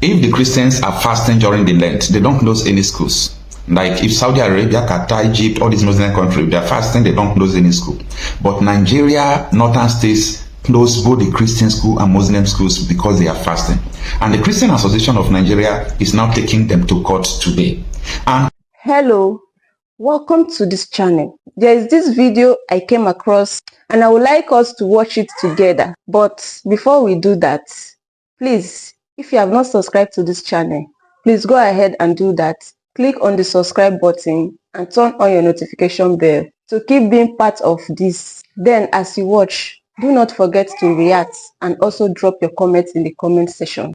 If the Christians are fasting during the Lent, they don't close any schools. Like if Saudi Arabia, Qatar, Egypt, all these Muslim countries, they are fasting, they don't close any school. But Nigeria, northern states, close both the Christian school and Muslim schools because they are fasting. And the Christian Association of Nigeria is now taking them to court today. And hello, welcome to this channel. There is this video I came across and I would like us to watch it together. But before we do that, please, if you have not subscribed to this channel, please go ahead and do that. Click on the subscribe button and turn on your notification bell to keep being part of this. Then as you watch, do not forget to react and also drop your comments in the comment section.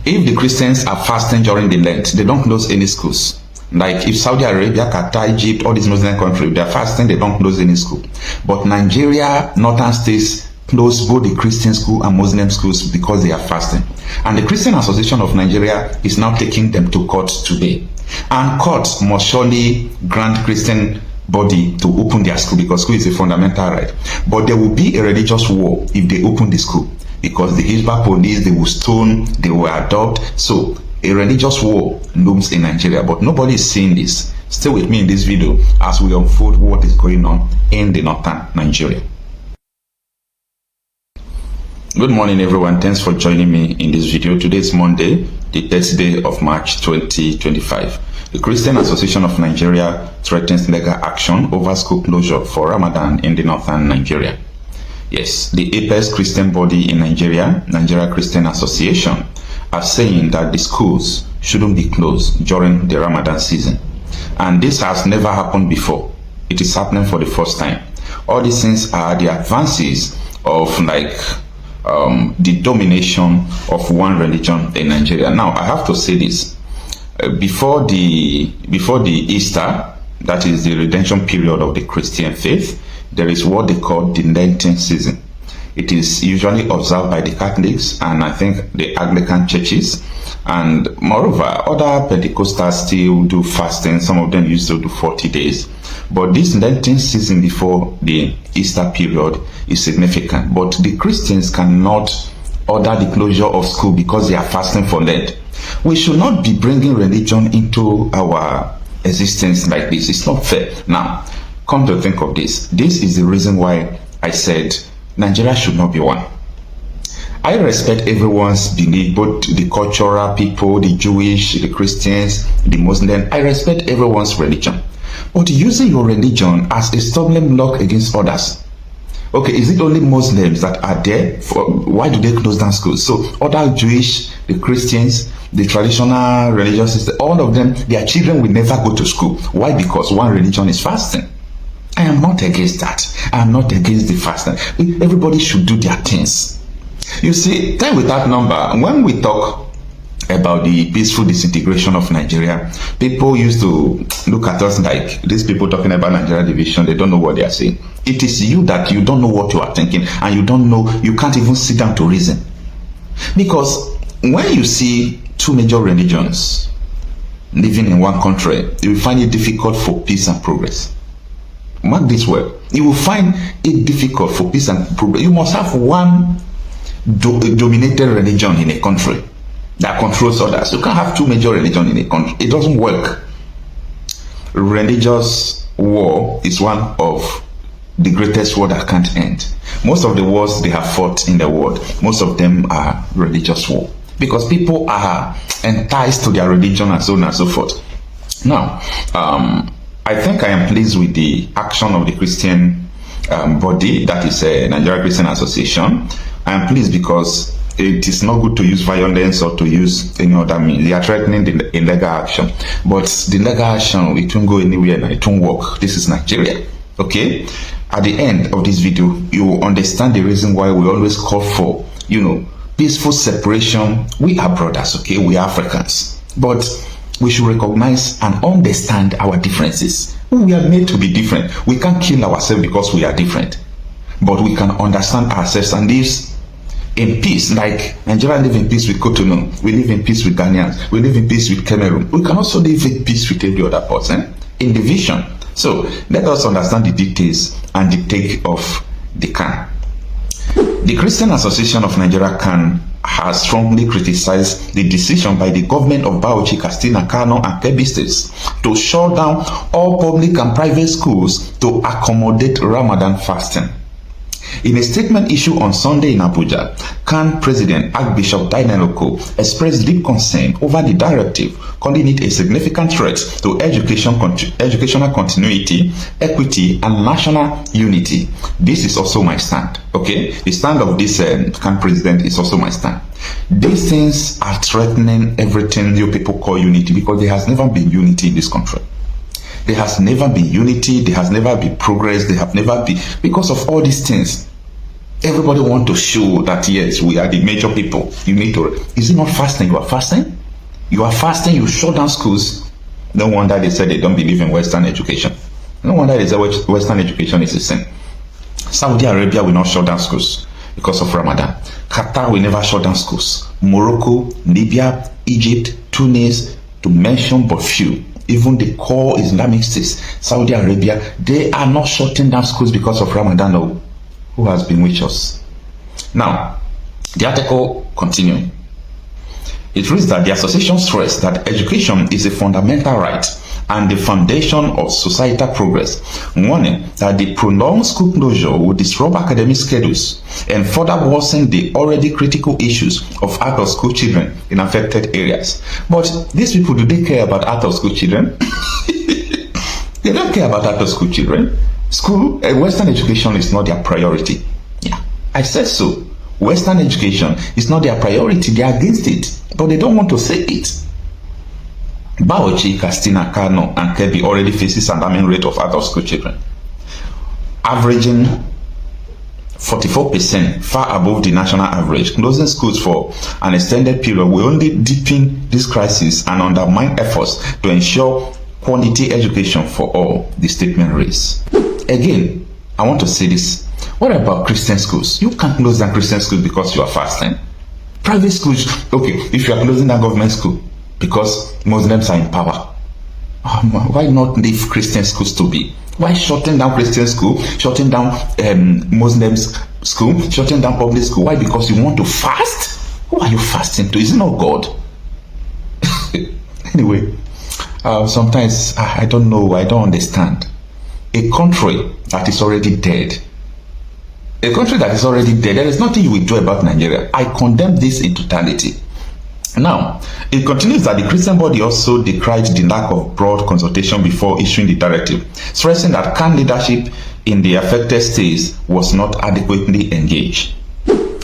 If the Christians are fasting during the Lent, they don't close any schools. Like if Saudi Arabia, Qatar, Egypt, all these Muslim countries, they are fasting, they don't close any school. But Nigeria, northern states, close both the Christian school and Muslim schools because they are fasting. And the Christian Association of Nigeria is now taking them to court today. And courts must surely grant Christian body to open their school because school is a fundamental right. But there will be a religious war if they open the school because the Hizbah police, they will stone, they will adopt. So a religious war looms in Nigeria, but nobody is seeing this. Stay with me in this video as we unfold what is going on in the northern Nigeria. Good morning everyone, thanks for joining me in this video. Today is Monday, the 3rd day of March 2025. The Christian Association of Nigeria threatens legal action over school closure for Ramadan in the northern Nigeria. Yes, the apex Christian body in Nigeria, Nigeria Christian Association, are saying that the schools shouldn't be closed during the Ramadan season. And this has never happened before. It is happening for the first time. All these things are the advances of the domination of one religion in Nigeria. Now, I have to say this. Before the Easter, that is the redemption period of the Christian faith, there is what they call the Lenten season. It is usually observed by the Catholics and I think the Anglican churches. And moreover, other Pentecostals still do fasting. Some of them used to do 40 days. But this Lenten season before the Easter period is significant. But the Christians cannot order the closure of school because they are fasting for Lent. We should not be bringing religion into our existence like this. It's not fair. Now, come to think of this. This is the reason why I said Nigeria should not be one. I respect everyone's belief, both the cultural people, the Jewish, the Christians, the Muslim. I respect everyone's religion. But using your religion as a stumbling block against others. Okay, is it only Muslims that are there? Why do they close down schools? So other Jewish, the Christians, the traditional religious system, all of them, their children will never go to school. Why? Because one religion is fasting. I am not against that. I am not against the fasting. Everybody should do their things. You see, time without number, when we talk about the peaceful disintegration of Nigeria, people used to look at us like these people talking about Nigeria division, they don't know what they are saying. It is you that you don't know what you are thinking and you don't know, you can't even sit down to reason. Because when you see two major religions living in one country, you will find it difficult for peace and progress. Mark this well. You will find it difficult for peace and progress. You must have one dominated religion in a country that controls others. You can't have two major religions in a country. It doesn't work. Religious war is one of the greatest war that can't end. Most of the wars they have fought in the world, most of them are religious war because people are enticed to their religion and so on and so forth. Now, I think I am pleased with the action of the Christian body, that is a Nigeria Christian Association. I am pleased because it is not good to use violence or to use any other means. They are threatening the illegal action, but the legal action, it won't go anywhere and it won't work. This is Nigeria. Okay, at the end of this video, you will understand the reason why we always call for, peaceful separation. We are brothers, okay? We are Africans, but we should recognize and understand our differences. We are made to be different. We can't kill ourselves because we are different, but we can understand ourselves and live in peace. Like Nigeria live in peace with Cotonou, we live in peace with Ghanaians, we live in peace with Cameroon. We can also live in peace with every other person in the vision. So let us understand the details and the take of the can. The Christian Association of Nigeria can has strongly criticized the decision by the government of Bauchi, Katsina, Kano, and Kebbi states to shut down all public and private schools to accommodate Ramadan fasting. In a statement issued on Sunday in Abuja, CAN President Archbishop Daniel Oko expressed deep concern over the directive, calling it a significant threat to educational continuity, equity, and national unity. This is also my stand, okay? The stand of this CAN President is also my stand. These things are threatening everything you people call unity, because there has never been unity in this country. There has never been unity, there has never been progress, there have never been, because of all these things. Everybody want to show that yes, we are the major people. You need to, is it not fasting? You are fasting? You are fasting, you shut down schools. No wonder they said they don't believe in Western education. No wonder they say Western education is a sin. Saudi Arabia will not shut down schools because of Ramadan. Qatar will never shut down schools. Morocco, Libya, Egypt, Tunis, to mention but few. Even the core Islamic states, Saudi Arabia, they are not shutting down schools because of Ramadan. No. Who has been with us? Now, the article continues. It reads that the association stressed that education is a fundamental right and the foundation of societal progress, warning that the prolonged school closure will disrupt academic schedules and further worsen the already critical issues of out-of-school children in affected areas. But these people, do they care about out-of-school children? They don't care about out-of-school children. School, Western education is not their priority. Yeah, I said so. Western education is not their priority. They are against it, but they don't want to say it. Bauchi, Katsina, Kano, and Kebbi already faces an alarming rate of out-of-school children, averaging 44%, far above the national average. Closing schools for an extended period will only deepen this crisis and undermine efforts to ensure quality education for all, the statement reads. Again, I want to say this. What about Christian schools? You can't close down Christian schools because you are fasting. Private schools, okay, if you are closing down government school because Muslims are in power, why not leave Christian schools to be? Why shutting down Christian school, shutting down Muslims school, shutting down public school? Why? Because you want to fast? Who are you fasting to? Is it not God? Anyway, sometimes I don't know, I don't understand. A country that is already dead, there is nothing you will do about Nigeria. I condemn this in totality. Now, it continues that the Christian body also decried the lack of broad consultation before issuing the directive, stressing that CAN leadership in the affected states was not adequately engaged.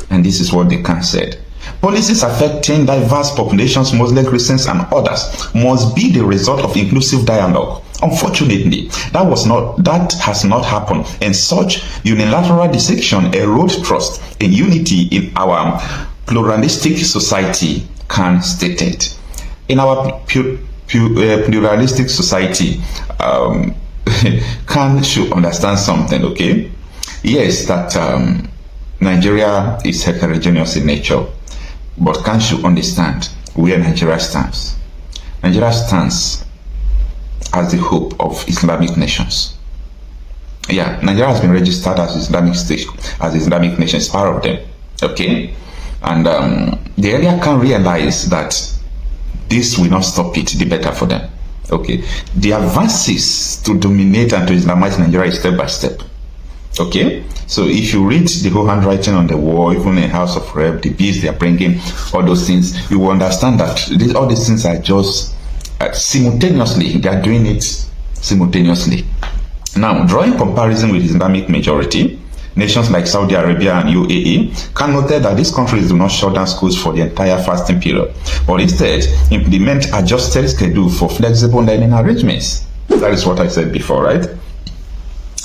And this is what the CAN said. Policies affecting diverse populations, Muslim, Christians, and others must be the result of inclusive dialogue. Unfortunately, that has not happened, and such unilateral decision erodes trust and unity in our pluralistic society, CAN stated. In our pluralistic society, CAN should understand something, okay? Yes, that Nigeria is heterogeneous in nature, but CAN should understand where Nigeria stands. Nigeria stands as the hope of Islamic nations. Yeah, Nigeria has been registered as Islamic state, as Islamic nation, is part of them. Okay, and the area can realize that this will not stop it, the better for them. Okay, the advances to dominate and to Islamize Nigeria is step by step. Okay, so if you read the whole handwriting on the wall, even in House of Rep, the bills they are bringing, all those things, you will understand that all these things are just simultaneously, they are doing it simultaneously. Now, drawing comparison with Islamic majority, nations like Saudi Arabia and UAE can note that these countries do not shut down schools for the entire fasting period, but instead implement adjusted schedule for flexible learning arrangements. That is what I said before, right?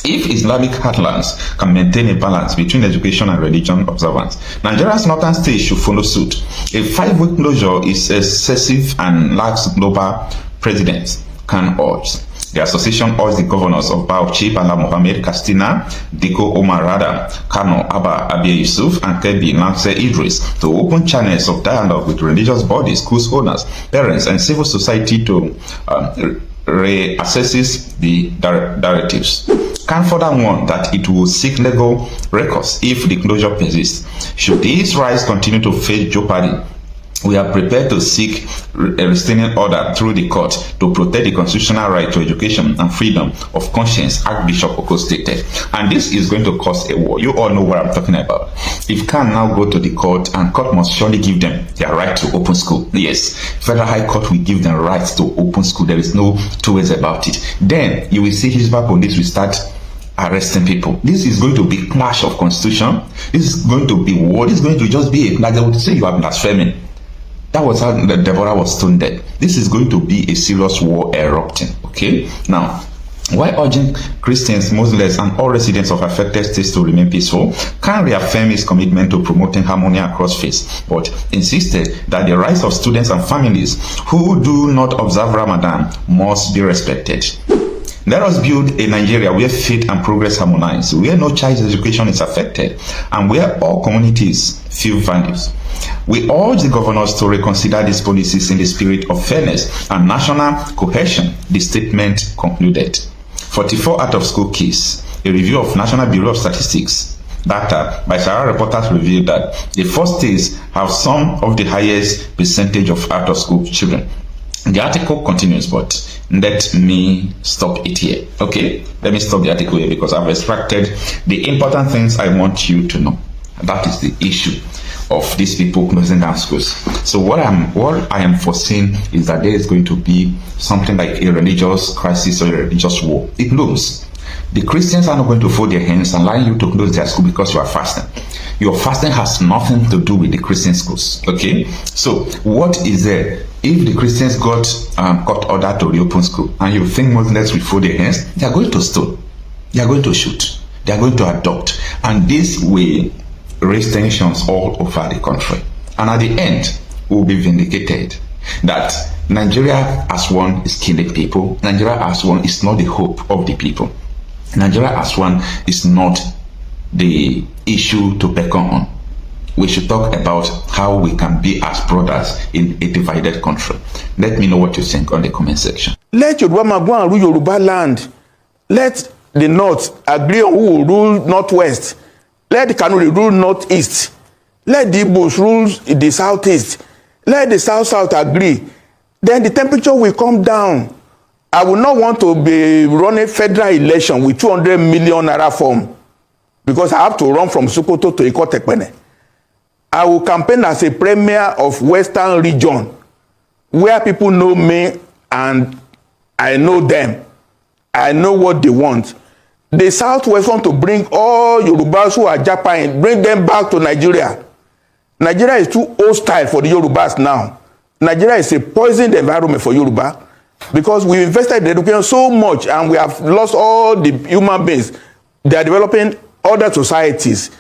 If Islamic heartlands can maintain a balance between education and religion observance, Nigeria's northern states should follow suit. A 5-week closure is excessive and lacks global precedent, CAN urge. The association urged the governors of Bauchi, Bala Mohammed, Katsina, Diko Omar Rada, Kano, Abba Abia Yusuf, and Kebbi Lance Idris to open channels of dialogue with religious bodies, schools owners, parents, and civil society to reassesses the directives. Can further warn that it will seek legal recourse if the closure persists. Should these rights continue to face jeopardy, we are prepared to seek a restraining order through the court to protect the constitutional right to education and freedom of conscience, Archbishop Oko stated. And this is going to cause a war. You all know what I'm talking about. If can now go to the court, and court must surely give them their right to open school. Yes, Federal High Court will give them rights to open school. There is no two ways about it. Then you will see Hisba police will start arresting people. This is going to be clash of constitution. This is going to be war. This is going to just be like they would say you are blaspheming. That was how Deborah was stoned dead. This is going to be a serious war erupting. Okay? Now, while urging Christians, Muslims, and all residents of affected states to remain peaceful, Khan reaffirmed his commitment to promoting harmony across faiths, but insisted that the rights of students and families who do not observe Ramadan must be respected. Let us build a Nigeria where faith and progress harmonize, where no child's education is affected, and where all communities feel values. We urge the governors to reconsider these policies in the spirit of fairness and national cohesion, the statement concluded. 44 out-of-school case. A review of National Bureau of Statistics data by Sarah reporters revealed that the first states have some of the highest percentage of out-of-school children. The article continues, but let me stop it here. Okay, let me stop the article here because I've extracted the important things I want you to know. That is the issue of these people closing down schools. So what I am foreseeing is that there is going to be something like a religious crisis or a religious war. It looms. The Christians are not going to fold their hands and allow you to close their school because you are fasting. Your fasting has nothing to do with the Christian schools. Okay, so what is there? If the Christians got court order to reopen school and you think Muslims will fold their hands, they are going to stone, they are going to shoot, they are going to adopt, and this will raise tensions all over the country. And at the end, we will be vindicated that Nigeria as one is killing people. Nigeria as one is not the hope of the people. Nigeria as one is not the issue to beckon on. We should talk about how we can be as brothers in a divided country. Let me know what you think on the comment section. Let Yoruba go and rule Yoruba land. Let the North agree on who will rule Northwest. Let the Kanuri rule Northeast. Let the Igbos rule the Southeast. Let the South agree. Then the temperature will come down. I will not want to be running federal election with 200 million naira form because I have to run from Sokoto to Ikotekpene. I will campaign as a premier of Western region where people know me and I know them. I know what they want. The Southwest want to bring all Yorubas who are Japan, bring them back to Nigeria. Nigeria is too hostile for the Yorubas now. Nigeria is a poisoned environment for Yoruba because we invested in education so much and we have lost all the human beings. They are developing other societies.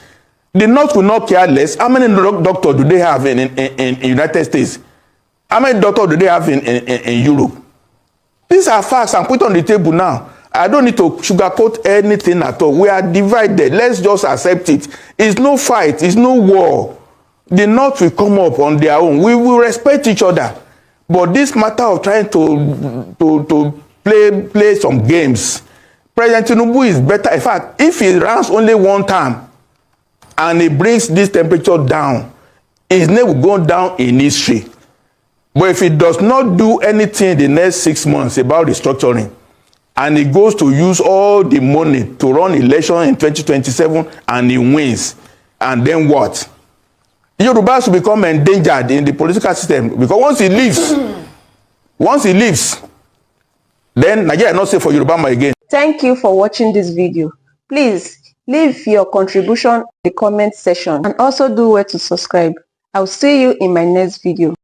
The North will not care less. How many doctors do they have in United States? How many doctors do they have in Europe? These are facts and put on the table now. I don't need to sugarcoat anything at all. We are divided. Let's just accept it. It's no fight. It's no war. The North will come up on their own. We will respect each other. But this matter of trying to play some games, President Tinubu is better. In fact, if he runs only one time, and he brings this temperature down, his name will go down in history. But if he does not do anything in the next 6 months about restructuring, and he goes to use all the money to run election in 2027, and he wins, and then what? Yorubas will become endangered in the political system because once he leaves, then Nigeria is not safe for Yoruba again. Thank you for watching this video. Please leave your contribution in the comment section and also do well to subscribe. I'll see you in my next video.